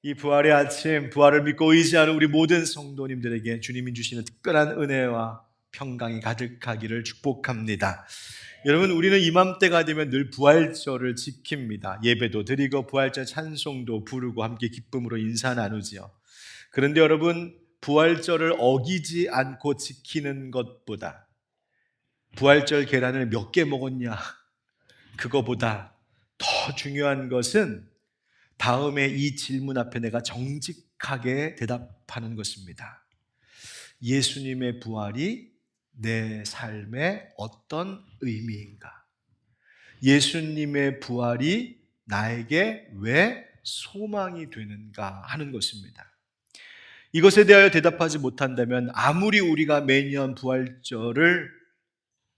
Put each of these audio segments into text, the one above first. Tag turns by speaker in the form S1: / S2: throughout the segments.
S1: 이 부활의 아침, 부활을 믿고 의지하는 우리 모든 성도님들에게 주님이 주시는 특별한 은혜와 평강이 가득하기를 축복합니다. 여러분, 우리는 이맘때가 되면 늘 부활절을 지킵니다. 예배도 드리고 부활절 찬송도 부르고 함께 기쁨으로 인사 나누지요. 그런데 여러분, 부활절을 어기지 않고 지키는 것보다 부활절 계란을 몇 개 먹었냐, 그거보다 더 중요한 것은 다음에 이 질문 앞에 내가 정직하게 대답하는 것입니다. 예수님의 부활이 내 삶에 어떤 의미인가? 예수님의 부활이 나에게 왜 소망이 되는가 하는 것입니다. 이것에 대하여 대답하지 못한다면 아무리 우리가 매년 부활절을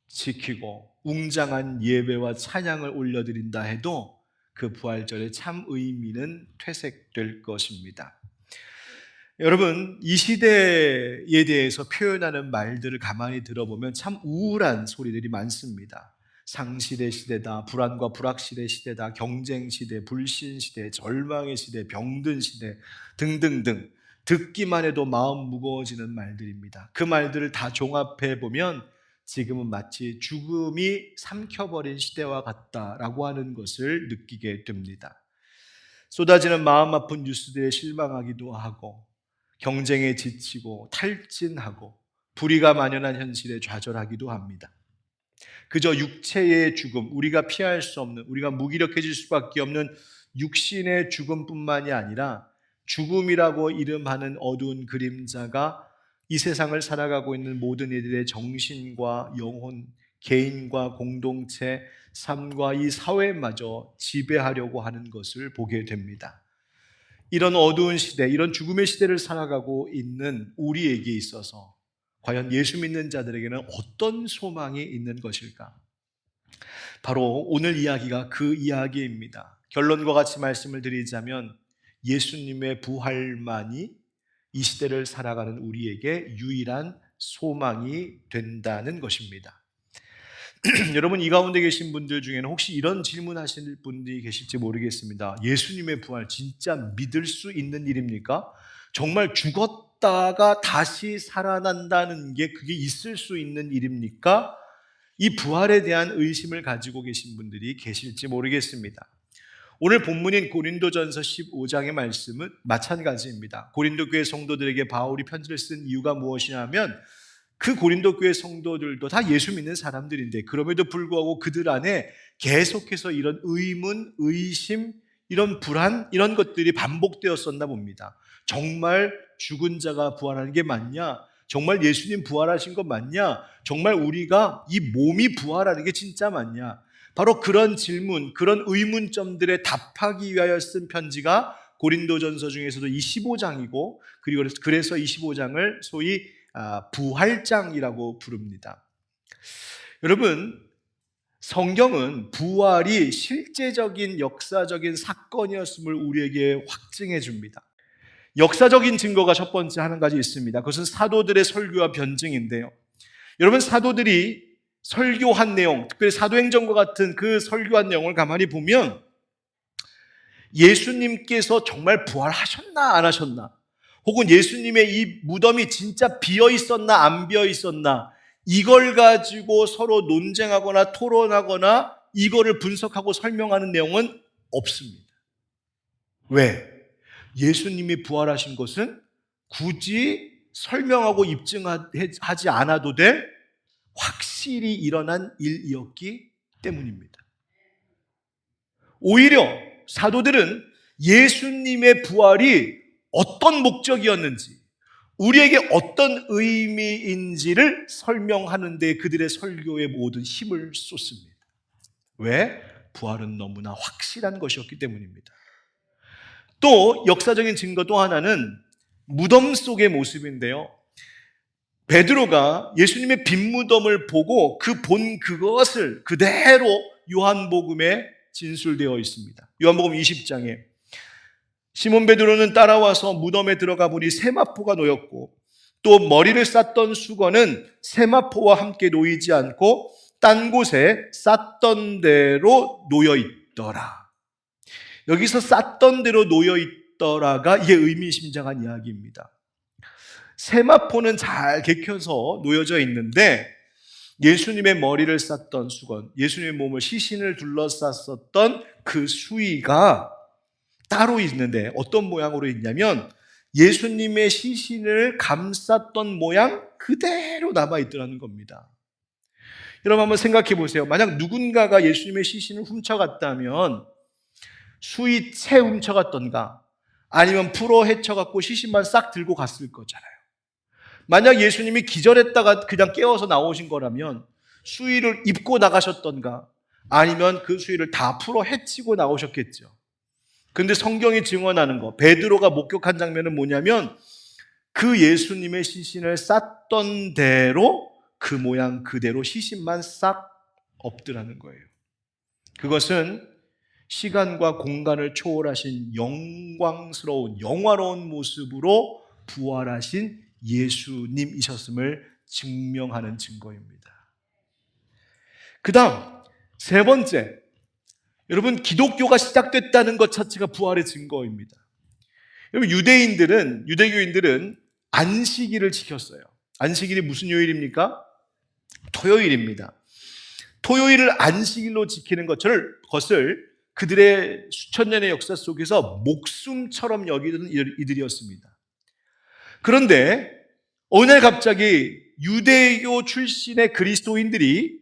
S1: 지키고 웅장한 예배와 찬양을 올려드린다 해도 그 부활절의 참 의미는 퇴색될 것입니다. 여러분, 이 시대에 대해서 표현하는 말들을 가만히 들어보면 참 우울한 소리들이 많습니다. 상실의 시대다, 불안과 불확실의 시대다, 경쟁 시대, 불신 시대, 절망의 시대, 병든 시대 등등등 듣기만 해도 마음 무거워지는 말들입니다. 그 말들을 다 종합해 보면 지금은 마치 죽음이 삼켜버린 시대와 같다라고 하는 것을 느끼게 됩니다. 쏟아지는 마음 아픈 뉴스들에 실망하기도 하고 경쟁에 지치고 탈진하고 불의가 만연한 현실에 좌절하기도 합니다. 그저 육체의 죽음, 우리가 피할 수 없는, 우리가 무기력해질 수밖에 없는 육신의 죽음뿐만이 아니라 죽음이라고 이름하는 어두운 그림자가 이 세상을 살아가고 있는 모든 이들의 정신과 영혼, 개인과 공동체, 삶과 이 사회마저 지배하려고 하는 것을 보게 됩니다. 이런 어두운 시대, 이런 죽음의 시대를 살아가고 있는 우리에게 있어서 과연 예수 믿는 자들에게는 어떤 소망이 있는 것일까? 바로 오늘 이야기가 그 이야기입니다. 결론과 같이 말씀을 드리자면 예수님의 부활만이 이 시대를 살아가는 우리에게 유일한 소망이 된다는 것입니다. 여러분, 이 가운데 계신 분들 중에는 혹시 이런 질문하실 분들이 계실지 모르겠습니다. 예수님의 부활 진짜 믿을 수 있는 일입니까? 정말 죽었다가 다시 살아난다는 게 그게 있을 수 있는 일입니까? 이 부활에 대한 의심을 가지고 계신 분들이 계실지 모르겠습니다. 오늘 본문인 고린도전서 15장의 말씀은 마찬가지입니다. 고린도 교회 성도들에게 바울이 편지를 쓴 이유가 무엇이냐면 그 고린도 교회 성도들도 다 예수 믿는 사람들인데 그럼에도 불구하고 그들 안에 계속해서 이런 의문, 의심, 이런 불안, 이런 것들이 반복되었었나 봅니다. 정말 죽은 자가 부활하는 게 맞냐? 정말 예수님 부활하신 거 맞냐? 정말 우리가 이 몸이 부활하는 게 진짜 맞냐? 바로 그런 질문, 그런 의문점들에 답하기 위하여 쓴 편지가 고린도전서 중에서도 이 15장이고 그리고 그래서 이 15장을 소위 부활장이라고 부릅니다. 여러분, 성경은 부활이 실제적인 역사적인 사건이었음을 우리에게 확증해 줍니다. 역사적인 증거가 첫 번째 한 가지 있습니다. 그것은 사도들의 설교와 변증인데요. 여러분, 사도들이 설교한 내용, 특별히 사도행전과 같은 그 설교한 내용을 가만히 보면 예수님께서 정말 부활하셨나 안 하셨나, 혹은 예수님의 이 무덤이 진짜 비어 있었나 안 비어 있었나, 이걸 가지고 서로 논쟁하거나 토론하거나 이거를 분석하고 설명하는 내용은 없습니다. 왜? 예수님이 부활하신 것은 굳이 설명하고 입증하지 않아도 될 확실히 일어난 일이었기 때문입니다. 오히려 사도들은 예수님의 부활이 어떤 목적이었는지, 우리에게 어떤 의미인지를 설명하는 데 그들의 설교의 모든 힘을 쏟습니다. 왜? 부활은 너무나 확실한 것이었기 때문입니다. 또 역사적인 증거 또 하나는 무덤 속의 모습인데요. 베드로가 예수님의 빈 무덤을 보고 그 본 그것을 그대로 요한복음에 진술되어 있습니다. 요한복음 20장에 시몬 베드로는 따라와서 무덤에 들어가 보니 세마포가 놓였고 또 머리를 쌌던 수건은 세마포와 함께 놓이지 않고 딴 곳에 쌌던 대로 놓여 있더라. 여기서 쌌던 대로 놓여 있더라가 이게 의미심장한 이야기입니다. 세마포는 잘 개켜서 놓여져 있는데 예수님의 머리를 쌌던 수건, 예수님의 몸을 시신을 둘러쌌었던 그 수의가 따로 있는데 어떤 모양으로 있냐면 예수님의 시신을 감쌌던 모양 그대로 남아있더라는 겁니다. 여러분 한번 생각해 보세요. 만약 누군가가 예수님의 시신을 훔쳐갔다면 수의 채 훔쳐갔던가 아니면 풀어 헤쳐갖고 시신만 싹 들고 갔을 거잖아요. 만약 예수님이 기절했다가 그냥 깨워서 나오신 거라면 수의를 입고 나가셨던가 아니면 그 수의를 다 풀어 헤치고 나오셨겠죠. 근데 성경이 증언하는 거, 베드로가 목격한 장면은 뭐냐면 그 예수님의 시신을 쌌던 대로 그 모양 그대로 시신만 싹 없더라는 거예요. 그것은 시간과 공간을 초월하신 영광스러운 영화로운 모습으로 부활하신 예수님이셨음을 증명하는 증거입니다. 그 다음 세 번째, 여러분 기독교가 시작됐다는 것 자체가 부활의 증거입니다. 여러분 유대교인들은 안식일을 지켰어요. 안식일이 무슨 요일입니까? 토요일입니다. 토요일을 안식일로 지키는 것을 그들의 수천 년의 역사 속에서 목숨처럼 여기던 이들이었습니다. 그런데 어느 날 갑자기 유대교 출신의 그리스도인들이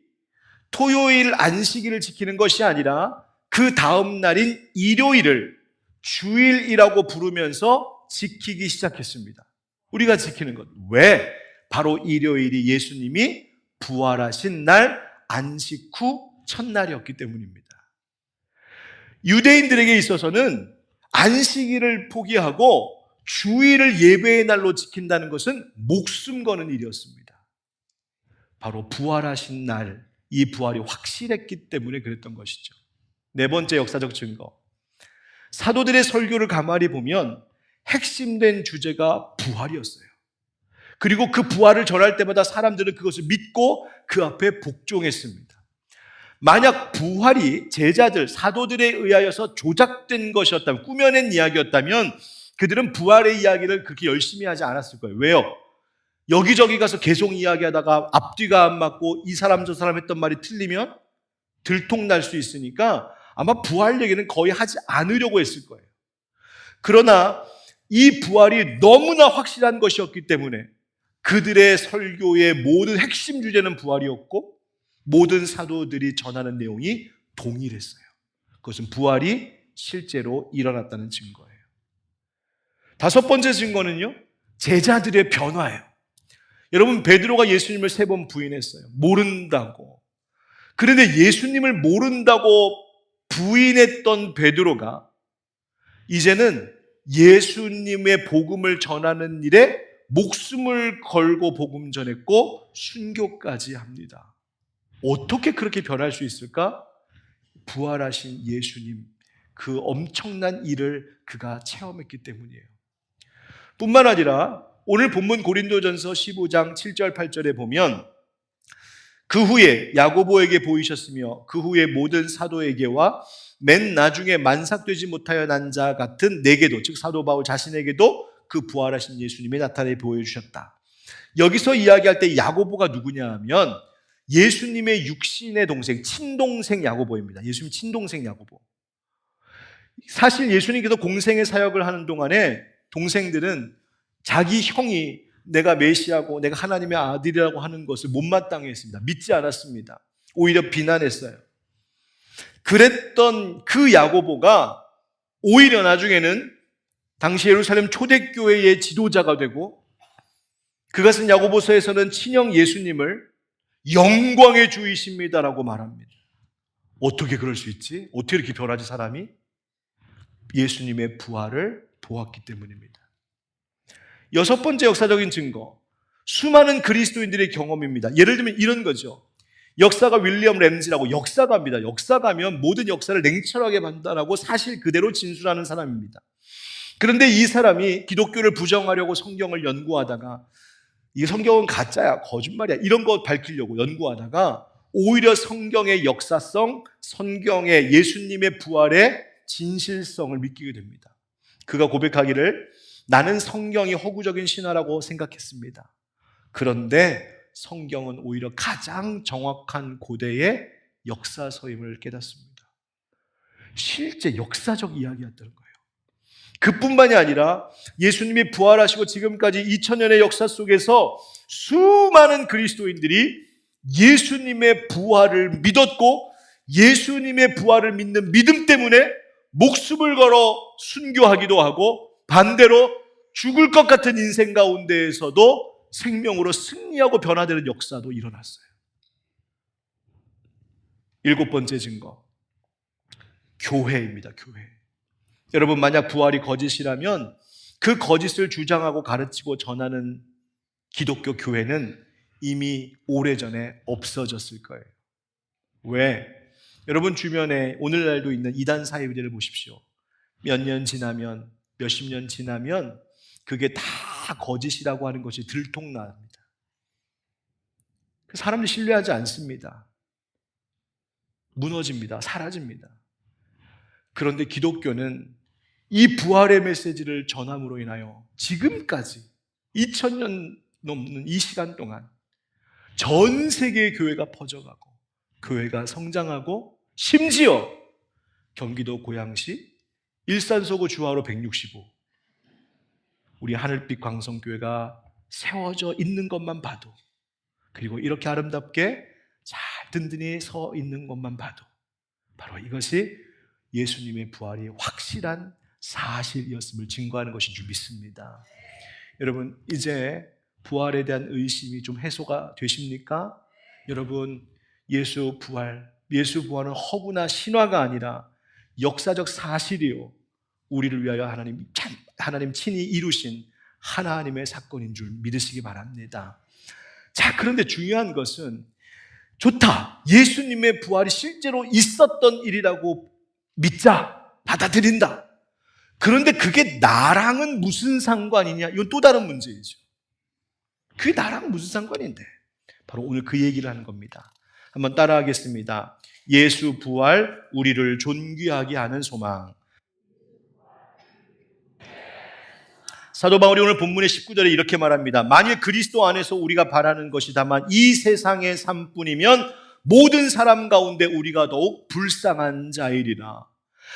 S1: 토요일 안식일을 지키는 것이 아니라 그 다음 날인 일요일을 주일이라고 부르면서 지키기 시작했습니다. 우리가 지키는 것. 왜? 바로 일요일이 예수님이 부활하신 날 안식 후 첫날이었기 때문입니다. 유대인들에게 있어서는 안식일을 포기하고 주일을 예배의 날로 지킨다는 것은 목숨 거는 일이었습니다. 바로 부활하신 날, 이 부활이 확실했기 때문에 그랬던 것이죠. 네 번째 역사적 증거. 사도들의 설교를 가만히 보면 핵심된 주제가 부활이었어요. 그리고 그 부활을 전할 때마다 사람들은 그것을 믿고 그 앞에 복종했습니다. 만약 부활이 제자들, 사도들에 의하여서 조작된 것이었다면, 꾸며낸 이야기였다면 그들은 부활의 이야기를 그렇게 열심히 하지 않았을 거예요. 왜요? 여기저기 가서 계속 이야기하다가 앞뒤가 안 맞고 이 사람 저 사람 했던 말이 틀리면 들통날 수 있으니까 아마 부활 얘기는 거의 하지 않으려고 했을 거예요. 그러나 이 부활이 너무나 확실한 것이었기 때문에 그들의 설교의 모든 핵심 주제는 부활이었고 모든 사도들이 전하는 내용이 동일했어요. 그것은 부활이 실제로 일어났다는 증거예요. 다섯 번째 증거는요, 제자들의 변화예요. 여러분, 베드로가 예수님을 3번 부인했어요. 모른다고. 그런데 예수님을 모른다고 부인했던 베드로가 이제는 예수님의 복음을 전하는 일에 목숨을 걸고 복음 전했고 순교까지 합니다. 어떻게 그렇게 변할 수 있을까? 부활하신 예수님, 그 엄청난 일을 그가 체험했기 때문이에요. 뿐만 아니라 오늘 본문 고린도전서 15장 7절 8절에 보면 그 후에 야고보에게 보이셨으며 그 후에 모든 사도에게와 맨 나중에 만삭되지 못하여 난 자 같은 내게도, 즉 사도 바울 자신에게도 그 부활하신 예수님이 나타내 보여주셨다. 여기서 이야기할 때 야고보가 누구냐 하면 예수님의 육신의 동생, 친동생 야고보입니다. 예수님 친동생 야고보. 사실 예수님께서 공생의 사역을 하는 동안에 동생들은 자기 형이 내가 메시아고 내가 하나님의 아들이라고 하는 것을 못마땅해 했습니다. 믿지 않았습니다. 오히려 비난했어요. 그랬던 그 야고보가 오히려 나중에는 당시 예루살렘 초대교회의 지도자가 되고 그가 쓴 야고보서에서는 친형 예수님을 영광의 주이십니다라고 말합니다. 어떻게 그럴 수 있지? 어떻게 이렇게 변하지 사람이? 예수님의 부활을 보았기 때문입니다. 여섯 번째 역사적인 증거, 수많은 그리스도인들의 경험입니다. 예를 들면 이런 거죠. 역사가 윌리엄 램지라고 역사가입니다. 역사가면 모든 역사를 냉철하게 판단하고 사실 그대로 진술하는 사람입니다. 그런데 이 사람이 기독교를 부정하려고 성경을 연구하다가 이 성경은 가짜야, 거짓말이야 이런 거 밝히려고 연구하다가 오히려 성경의 역사성, 성경의 예수님의 부활의 진실성을 믿게 됩니다. 그가 고백하기를 나는 성경이 허구적인 신화라고 생각했습니다. 그런데 성경은 오히려 가장 정확한 고대의 역사서임을 깨닫습니다. 실제 역사적 이야기였던 거예요. 그뿐만이 아니라 예수님이 부활하시고 지금까지 2000년의 역사 속에서 수많은 그리스도인들이 예수님의 부활을 믿었고 예수님의 부활을 믿는 믿음 때문에 목숨을 걸어 순교하기도 하고 반대로 죽을 것 같은 인생 가운데에서도 생명으로 승리하고 변화되는 역사도 일어났어요. 7번째 증거, 교회입니다. 교회. 여러분, 만약 부활이 거짓이라면 그 거짓을 주장하고 가르치고 전하는 기독교 교회는 이미 오래전에 없어졌을 거예요. 왜? 여러분 주변에 오늘날도 있는 이단 사이비들을 보십시오. 몇 년 지나면, 몇십 년 지나면 그게 다 거짓이라고 하는 것이 들통납니다. 사람들이 신뢰하지 않습니다. 무너집니다. 사라집니다. 그런데 기독교는 이 부활의 메시지를 전함으로 인하여 지금까지 2000년 넘는 이 시간 동안 전 세계의 교회가 퍼져가고 교회가 성장하고 심지어 경기도 고양시 일산서구 주하로 165 우리 하늘빛 광성교회가 세워져 있는 것만 봐도 그리고 이렇게 아름답게 잘 든든히 서 있는 것만 봐도 바로 이것이 예수님의 부활이 확실한 사실이었음을 증거하는 것인 줄 믿습니다. 여러분, 이제 부활에 대한 의심이 좀 해소가 되십니까? 여러분, 예수 부활은 허구나 신화가 아니라 역사적 사실이요 우리를 위하여 하나님 친히 이루신 하나님의 사건인 줄 믿으시기 바랍니다. 자, 그런데 중요한 것은 좋다. 예수님의 부활이 실제로 있었던 일이라고 믿자. 받아들인다. 그런데 그게 나랑은 무슨 상관이냐? 이건 또 다른 문제이죠. 그게 나랑 무슨 상관인데? 바로 오늘 그 얘기를 하는 겁니다. 한번 따라하겠습니다. 예수 부활, 우리를 존귀하게 하는 소망. 사도 바울이 오늘 본문의 19절에 이렇게 말합니다. 만일 그리스도 안에서 우리가 바라는 것이 다만 이 세상의 삶뿐이면 모든 사람 가운데 우리가 더욱 불쌍한 자이리라.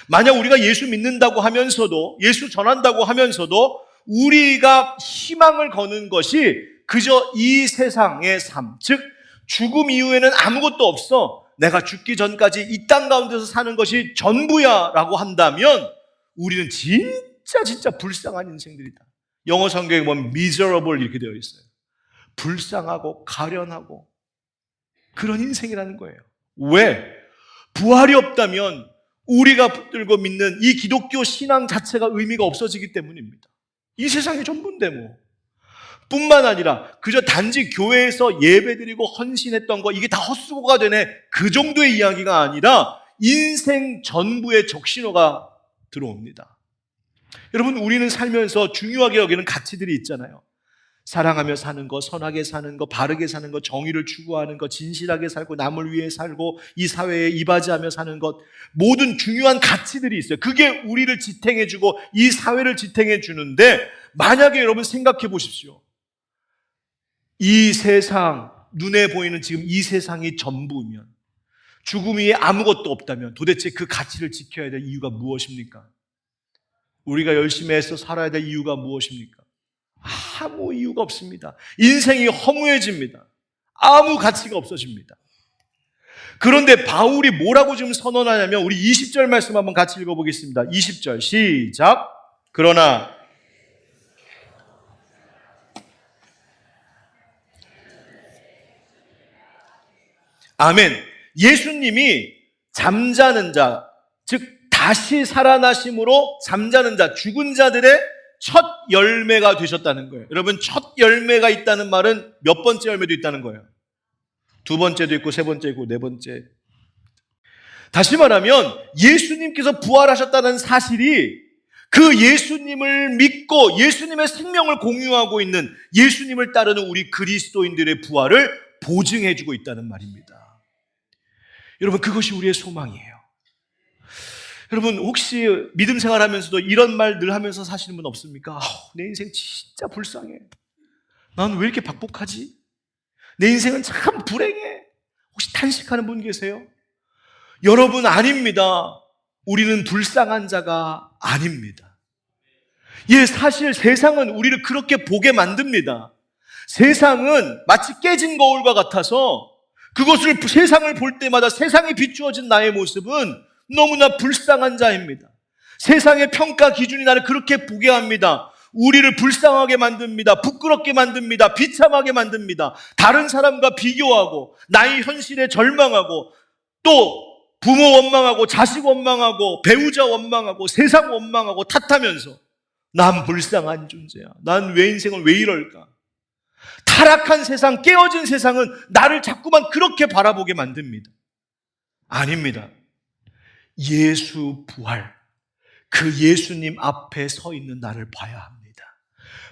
S1: 만약 우리가 예수 믿는다고 하면서도 예수 전한다고 하면서도 우리가 희망을 거는 것이 그저 이 세상의 삶, 즉 죽음 이후에는 아무것도 없어 내가 죽기 전까지 이 땅 가운데서 사는 것이 전부야 라고 한다면 우리는 진짜 불쌍한 인생들이다. 영어 성경에 보면 miserable 이렇게 되어 있어요. 불쌍하고 가련하고 그런 인생이라는 거예요. 왜? 부활이 없다면 우리가 붙들고 믿는 이 기독교 신앙 자체가 의미가 없어지기 때문입니다. 이 세상이 전부인데 뭐. 뿐만 아니라 그저 단지 교회에서 예배드리고 헌신했던 거 이게 다 헛수고가 되네. 그 정도의 이야기가 아니라 인생 전부의 적신호가 들어옵니다. 여러분, 우리는 살면서 중요하게 여기는 가치들이 있잖아요. 사랑하며 사는 거, 선하게 사는 거, 바르게 사는 거, 정의를 추구하는 거, 진실하게 살고 남을 위해 살고 이 사회에 이바지하며 사는 것, 모든 중요한 가치들이 있어요. 그게 우리를 지탱해주고 이 사회를 지탱해주는데 만약에 여러분 생각해 보십시오. 이 세상, 눈에 보이는 지금 이 세상이 전부면 죽음 위에 아무것도 없다면 도대체 그 가치를 지켜야 될 이유가 무엇입니까? 우리가 열심히 해서 살아야 될 이유가 무엇입니까? 아무 이유가 없습니다. 인생이 허무해집니다. 아무 가치가 없어집니다. 그런데 바울이 뭐라고 지금 선언하냐면 우리 20절 말씀 한번 같이 읽어보겠습니다. 20절 시작. 그러나 아멘. 예수님이 잠자는 자, 즉 다시 살아나심으로 잠자는 자, 죽은 자들의 첫 열매가 되셨다는 거예요. 여러분, 첫 열매가 있다는 말은 몇 번째 열매도 있다는 거예요. 두 번째도 있고 세 번째 있고 네 번째. 다시 말하면 예수님께서 부활하셨다는 사실이 그 예수님을 믿고 예수님의 생명을 공유하고 있는 예수님을 따르는 우리 그리스도인들의 부활을 보증해주고 있다는 말입니다. 여러분, 그것이 우리의 소망이에요. 여러분 혹시 믿음 생활하면서도 이런 말 늘 하면서 사시는 분 없습니까? 내 인생 진짜 불쌍해. 난 왜 이렇게 박복하지? 내 인생은 참 불행해. 혹시 탄식하는 분 계세요? 여러분 아닙니다. 우리는 불쌍한 자가 아닙니다. 예, 사실 세상은 우리를 그렇게 보게 만듭니다. 세상은 마치 깨진 거울과 같아서 그것을 세상을 볼 때마다 세상에 비추어진 나의 모습은 너무나 불쌍한 자입니다. 세상의 평가 기준이 나를 그렇게 보게 합니다. 우리를 불쌍하게 만듭니다. 부끄럽게 만듭니다. 비참하게 만듭니다. 다른 사람과 비교하고 나의 현실에 절망하고 또 부모 원망하고 자식 원망하고 배우자 원망하고 세상 원망하고 탓하면서 난 불쌍한 존재야. 난 왜 인생을 왜 이럴까? 타락한 세상, 깨어진 세상은 나를 자꾸만 그렇게 바라보게 만듭니다. 아닙니다. 예수 부활, 그 예수님 앞에 서 있는 나를 봐야 합니다.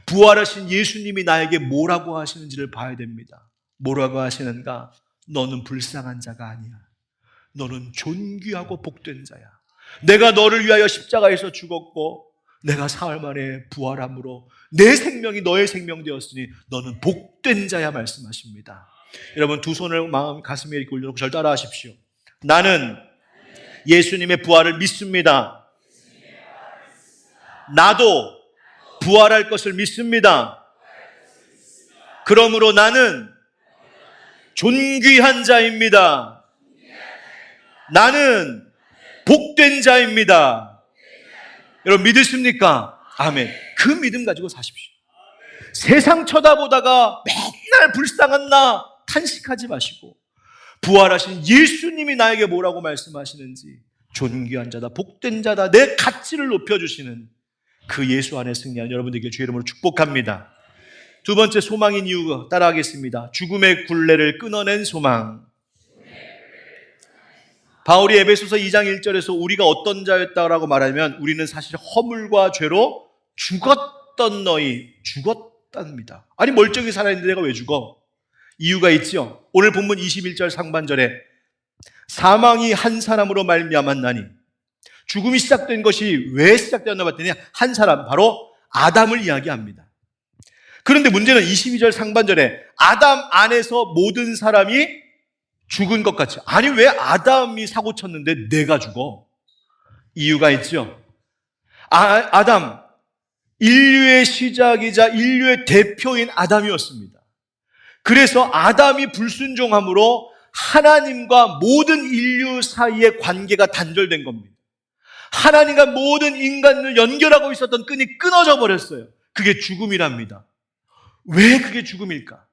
S1: 부활하신 예수님이 나에게 뭐라고 하시는지를 봐야 됩니다. 뭐라고 하시는가? 너는 불쌍한 자가 아니야. 너는 존귀하고 복된 자야. 내가 너를 위하여 십자가에서 죽었고 내가 사흘 만에 부활함으로 내 생명이 너의 생명 되었으니 너는 복된 자야 말씀하십니다. 여러분 두 손을 마음 가슴에 이렇게 올려놓고 절 따라 하십시오. 나는 예수님의 부활을 믿습니다. 나도 부활할 것을 믿습니다. 그러므로 나는 존귀한 자입니다. 나는 복된 자입니다. 여러분 믿으십니까? 아멘. 그 믿음 가지고 사십시오. 세상 쳐다보다가 맨날 불쌍한 나 탄식하지 마시고 부활하신 예수님이 나에게 뭐라고 말씀하시는지 존귀한 자다, 복된 자다, 내 가치를 높여주시는 그 예수 안에 승리한 여러분들에게 주의 이름으로 축복합니다. 두 번째 소망인 이유 따라하겠습니다. 죽음의 굴레를 끊어낸 소망. 바울이 에베소서 2장 1절에서 우리가 어떤 자였다라고 말하면 우리는 사실 허물과 죄로 죽었던 너희, 죽었답니다. 아니 멀쩡히 살아있는데 내가 왜 죽어? 이유가 있죠. 오늘 본문 21절 상반절에 사망이 한 사람으로 말미암았나니 죽음이 시작된 것이 왜 시작되었나 봤더니 한 사람, 바로 아담을 이야기합니다. 그런데 문제는 22절 상반절에 아담 안에서 모든 사람이 죽은 것 같죠. 아니 왜 아담이 사고 쳤는데 내가 죽어? 이유가 있죠. 아담, 인류의 시작이자 인류의 대표인 아담이었습니다. 그래서 아담이 불순종함으로 하나님과 모든 인류 사이의 관계가 단절된 겁니다. 하나님과 모든 인간을 연결하고 있었던 끈이 끊어져 버렸어요. 그게 죽음이랍니다. 왜 그게 죽음일까?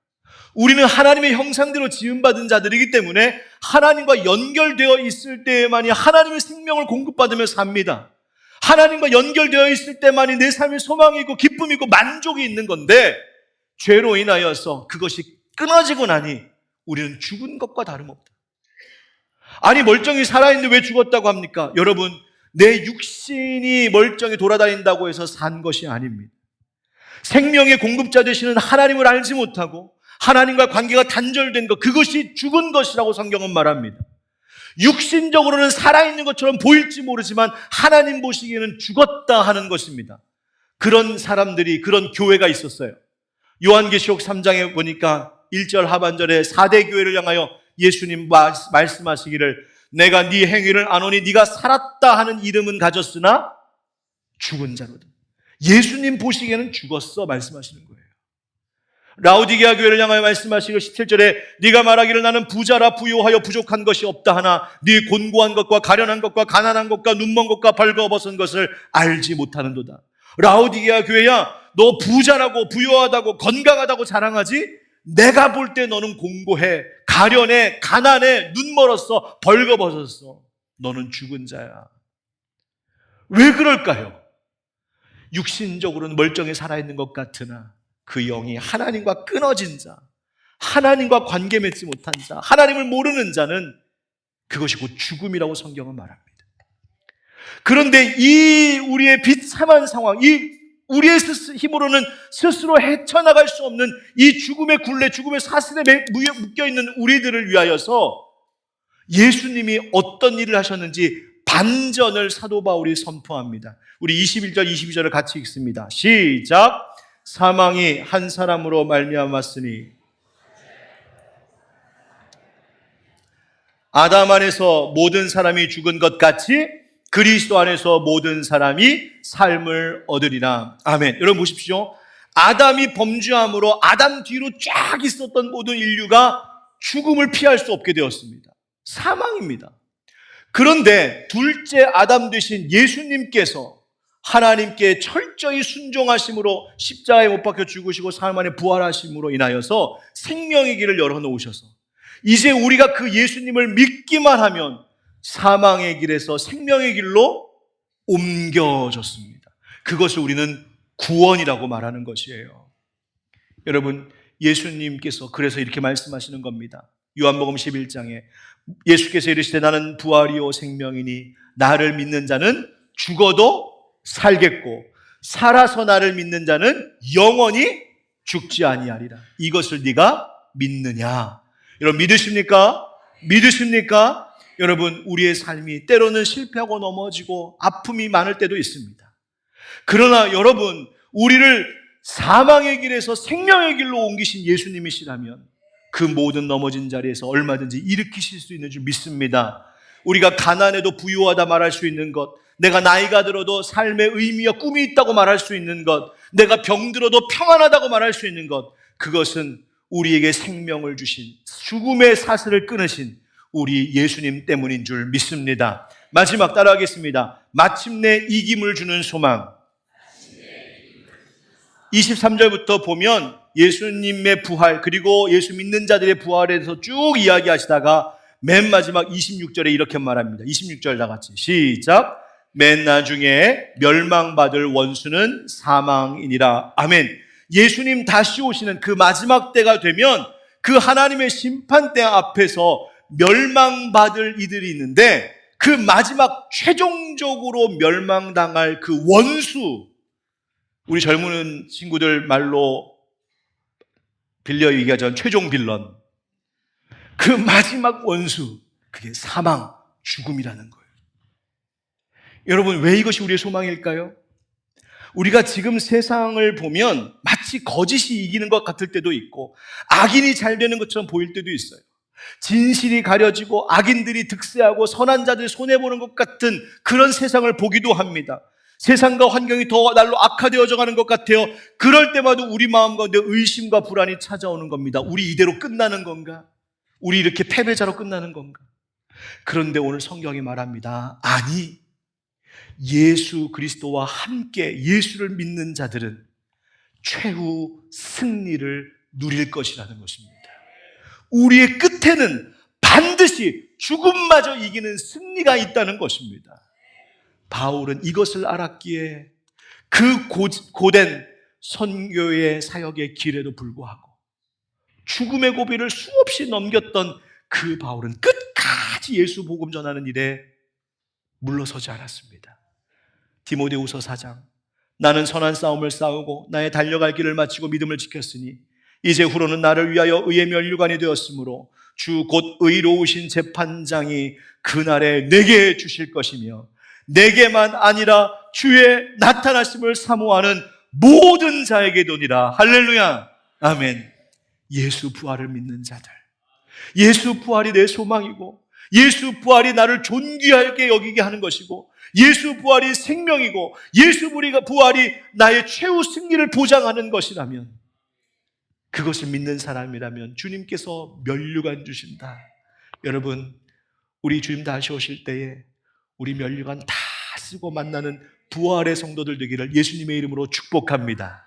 S1: 우리는 하나님의 형상대로 지음받은 자들이기 때문에 하나님과 연결되어 있을 때에만이 하나님의 생명을 공급받으며 삽니다. 하나님과 연결되어 있을 때만이 내 삶의 소망이 있고 기쁨이 있고 만족이 있는 건데 죄로 인하여서 그것이 끊어지고 나니 우리는 죽은 것과 다름없다. 아니 멀쩡히 살아있는데 왜 죽었다고 합니까? 여러분, 내 육신이 멀쩡히 돌아다닌다고 해서 산 것이 아닙니다. 생명의 공급자 되시는 하나님을 알지 못하고 하나님과 관계가 단절된 것, 그것이 죽은 것이라고 성경은 말합니다. 육신적으로는 살아있는 것처럼 보일지 모르지만 하나님 보시기에는 죽었다 하는 것입니다. 그런 사람들이, 그런 교회가 있었어요. 요한계시록 3장에 보니까 1절 하반절에 4대 교회를 향하여 예수님 말씀하시기를 내가 네 행위를 아노니 네가 살았다 하는 이름은 가졌으나 죽은 자로다. 예수님 보시기에는 죽었어 말씀하시는 거예요. 라오디게아 교회를 향하여 말씀하시기를 17절에 네가 말하기를 나는 부자라 부요하여 부족한 것이 없다 하나 네 곤고한 것과 가련한 것과 가난한 것과 눈먼 것과 벌거벗은 것을 알지 못하는도다. 라오디게아 교회야, 너 부자라고 부요하다고 건강하다고 자랑하지? 내가 볼 때 너는 공고해, 가련해, 가난해, 눈 멀었어, 벌거벗었어. 너는 죽은 자야. 왜 그럴까요? 육신적으로는 멀쩡히 살아있는 것 같으나 그 영이 하나님과 끊어진 자, 하나님과 관계 맺지 못한 자, 하나님을 모르는 자는 그것이 곧 죽음이라고 성경은 말합니다. 그런데 이 우리의 비참한 상황, 이 우리의 힘으로는 스스로 헤쳐나갈 수 없는 이 죽음의 굴레, 죽음의 사슬에 묶여있는 우리들을 위하여서 예수님이 어떤 일을 하셨는지 반전을 사도 바울이 선포합니다. 우리 21절, 22절을 같이 읽습니다. 시작. 사망이 한 사람으로 말미암았으니 아담 안에서 모든 사람이 죽은 것 같이 그리스도 안에서 모든 사람이 삶을 얻으리라. 아멘. 여러분 보십시오. 아담이 범죄함으로 아담 뒤로 쫙 있었던 모든 인류가 죽음을 피할 수 없게 되었습니다. 사망입니다. 그런데 둘째 아담 되신 예수님께서 하나님께 철저히 순종하심으로 십자가에 못 박혀 죽으시고 사흘 만에 부활하심으로 인하여서 생명의 길을 열어놓으셔서 이제 우리가 그 예수님을 믿기만 하면 사망의 길에서 생명의 길로 옮겨졌습니다. 그것을 우리는 구원이라고 말하는 것이에요. 여러분, 예수님께서 그래서 이렇게 말씀하시는 겁니다. 요한복음 11장에 예수께서 이르시되 나는 부활이요 생명이니 나를 믿는 자는 죽어도 살겠고 살아서 나를 믿는 자는 영원히 죽지 아니하리라. 이것을 네가 믿느냐? 여러분 믿으십니까? 믿으십니까? 여러분, 우리의 삶이 때로는 실패하고 넘어지고 아픔이 많을 때도 있습니다. 그러나 여러분, 우리를 사망의 길에서 생명의 길로 옮기신 예수님이시라면 그 모든 넘어진 자리에서 얼마든지 일으키실 수 있는 줄 믿습니다. 우리가 가난해도 부유하다 말할 수 있는 것, 내가 나이가 들어도 삶의 의미와 꿈이 있다고 말할 수 있는 것, 내가 병들어도 평안하다고 말할 수 있는 것, 그것은 우리에게 생명을 주신, 죽음의 사슬을 끊으신 우리 예수님 때문인 줄 믿습니다. 마지막 따라하겠습니다. 마침내 이김을 주는 소망. 23절부터 보면 예수님의 부활, 그리고 예수 믿는 자들의 부활에 대해서 쭉 이야기하시다가 맨 마지막 26절에 이렇게 말합니다. 26절 다 같이 시작. 맨 나중에 멸망받을 원수는 사망이니라. 아멘. 예수님 다시 오시는 그 마지막 때가 되면 그 하나님의 심판대 앞에서 멸망받을 이들이 있는데 그 마지막 최종적으로 멸망당할 그 원수, 우리 젊은 친구들 말로 빌려 얘기하자면 최종 빌런, 그 마지막 원수, 그게 사망, 죽음이라는 거예요. 여러분, 왜 이것이 우리의 소망일까요? 우리가 지금 세상을 보면 마치 거짓이 이기는 것 같을 때도 있고 악인이 잘 되는 것처럼 보일 때도 있어요. 진실이 가려지고 악인들이 득세하고 선한 자들이 손해보는 것 같은 그런 세상을 보기도 합니다. 세상과 환경이 더 날로 악화되어져 가는 것 같아요. 그럴 때마다 우리 마음 가운데 의심과 불안이 찾아오는 겁니다. 우리 이대로 끝나는 건가? 우리 이렇게 패배자로 끝나는 건가? 그런데 오늘 성경이 말합니다. 아니, 예수 그리스도와 함께 예수를 믿는 자들은 최후 승리를 누릴 것이라는 것입니다. 우리의 끝에는 반드시 죽음마저 이기는 승리가 있다는 것입니다. 바울은 이것을 알았기에 그 고된 선교의 사역의 길에도 불구하고 죽음의 고비를 수없이 넘겼던 그 바울은 끝까지 예수 복음 전하는 일에 물러서지 않았습니다. 디모데후서 4장, 나는 선한 싸움을 싸우고 나의 달려갈 길을 마치고 믿음을 지켰으니 이제 후로는 나를 위하여 의의 면류관이 되었으므로 주 곧 의로우신 재판장이 그날에 내게 주실 것이며 내게만 아니라 주의 나타나심을 사모하는 모든 자에게 도니라. 할렐루야. 아멘. 예수 부활을 믿는 자들, 예수 부활이 내 소망이고 예수 부활이 나를 존귀하게 여기게 하는 것이고 예수 부활이 생명이고 예수 부활이 나의 최후 승리를 보장하는 것이라면, 그것을 믿는 사람이라면 주님께서 면류관 주신다. 여러분, 우리 주님 다시 오실 때에 우리 면류관 다 쓰고 만나는 부활의 성도들 되기를 예수님의 이름으로 축복합니다.